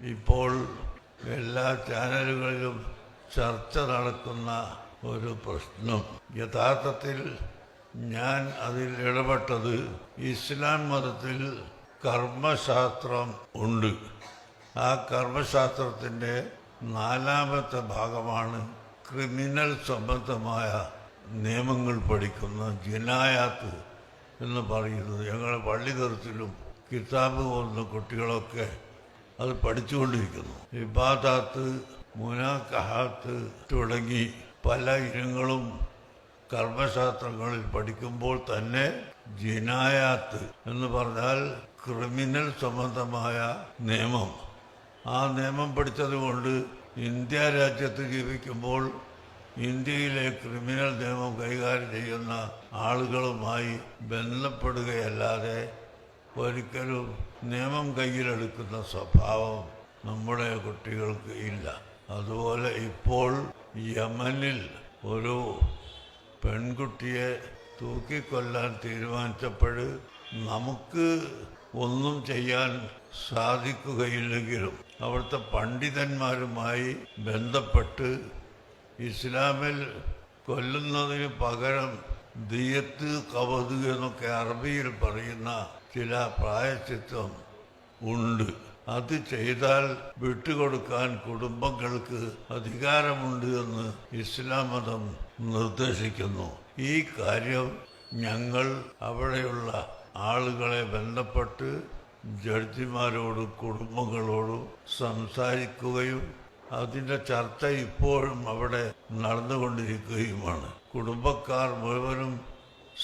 ഇപ്പോൾ എല്ലാ ചാനലുകളിലും ചർച്ച നടക്കുന്ന ഒരു പ്രശ്നം. യഥാർത്ഥത്തിൽ ഞാൻ അതിൽ ഇടപെട്ടത് ഇസ്ലാം മതത്തിൽ കർമ്മശാസ്ത്രം ഉണ്ട്. ആ കർമ്മശാസ്ത്രത്തിൻ്റെ 4ാമത്തെ ഭാഗമാണ് ക്രിമിനൽ സംബന്ധമായ നിയമങ്ങൾ പഠിക്കുന്ന ജിനായാത്ത് എന്ന് പറയുന്നത്. ഞങ്ങളുടെ പള്ളി തരത്തിലും കിതാബ് പോകുന്ന കുട്ടികളൊക്കെ അത് പഠിച്ചുകൊണ്ടിരിക്കുന്നു. ഇബാദാത്ത്, മുനാക്കഹാത്ത് തുടങ്ങി പല ഇനങ്ങളും കർമ്മശാസ്ത്രങ്ങളിൽ പഠിക്കുമ്പോൾ തന്നെ ജിനായാത്ത് എന്ന് പറഞ്ഞാൽ ക്രിമിനൽ സംബന്ധമായ നിയമം. ആ നിയമം പഠിച്ചതുകൊണ്ട് ഇന്ത്യ രാജ്യത്ത് ജീവിക്കുമ്പോൾ ഇന്ത്യയിലെ ക്രിമിനൽ നിയമം കൈകാര്യം ചെയ്യുന്ന ആളുകളുമായി ബന്ധപ്പെടുകയല്ലാതെ ഒരിക്കലും നിയമം കയ്യിലെടുക്കുന്ന സ്വഭാവം നമ്മുടെ കുട്ടികൾക്ക് ഇല്ല. അതുപോലെ ഇപ്പോൾ യമനിൽ ഒരു പെൺകുട്ടിയെ തൂക്കിക്കൊല്ലാൻ തീരുമാനിച്ചപ്പോൾ നമുക്ക് ഒന്നും ചെയ്യാൻ സാധിക്കുകയില്ലെങ്കിലും അവിടുത്തെ പണ്ഡിതന്മാരുമായി ബന്ധപ്പെട്ട് ഇസ്ലാമിൽ കൊല്ലുന്നതിന് പകരം ദിയത്ത്, കവത് എന്നൊക്കെ അറബിയിൽ പറയുന്ന ചില പ്രായശ്ചിത്തം ഉണ്ട്. അത് ചെയ്താൽ വിട്ടുകൊടുക്കാൻ കുടുംബങ്ങൾക്ക് അധികാരമുണ്ട് എന്ന് ഇസ്ലാം മതം നിർദ്ദേശിക്കുന്നു. ഈ കാര്യം ഞങ്ങൾ അവിടെയുള്ള ആളുകളെ ബന്ധപ്പെട്ട് ജഡ്ജിമാരോടും കുടുംബങ്ങളോടും സംസാരിക്കുകയും അതിൻ്റെ ചർച്ച ഇപ്പോഴും അവിടെ നടന്നുകൊണ്ടിരിക്കുകയുമാണ്. കുടുംബക്കാർ മുഴുവനും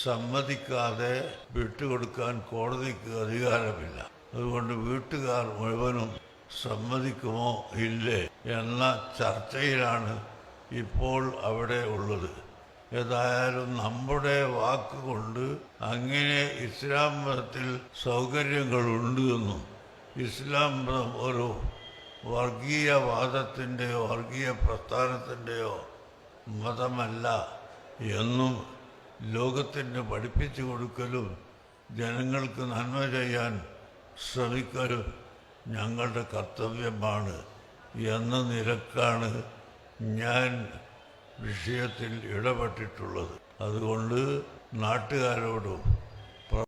സമ്മതിക്കാതെ വിട്ടുകൊടുക്കാൻ കോടതിക്ക് അധികാരമില്ല. അതുകൊണ്ട് വീട്ടുകാർ മുഴുവനും സമ്മതിക്കുമോ ഇല്ലേ എന്ന ചർച്ചയിലാണ് ഇപ്പോൾ അവിടെ ഉള്ളത്. ഏതായാലും നമ്മുടെ വാക്കുകൊണ്ട് അങ്ങനെ ഇസ്ലാം മതത്തിൽ സൗകര്യങ്ങളുണ്ട് എന്നും ഇസ്ലാം മതം ഒരു വർഗീയവാദത്തിൻ്റെയോ വർഗീയ പ്രസ്ഥാനത്തിൻ്റെയോ മതമല്ല എന്നും ലോകത്തിന് പഠിപ്പിച്ചു കൊടുക്കലും ജനങ്ങൾക്ക് നന്മ ചെയ്യാൻ ശ്രമിക്കലും ഞങ്ങളുടെ കർത്തവ്യമാണ് എന്ന നിലക്കാണ് ഞാൻ വിഷയത്തിൽ ഇടപെട്ടിട്ടുള്ളത്. അതുകൊണ്ട് നാട്ടുകാരോടും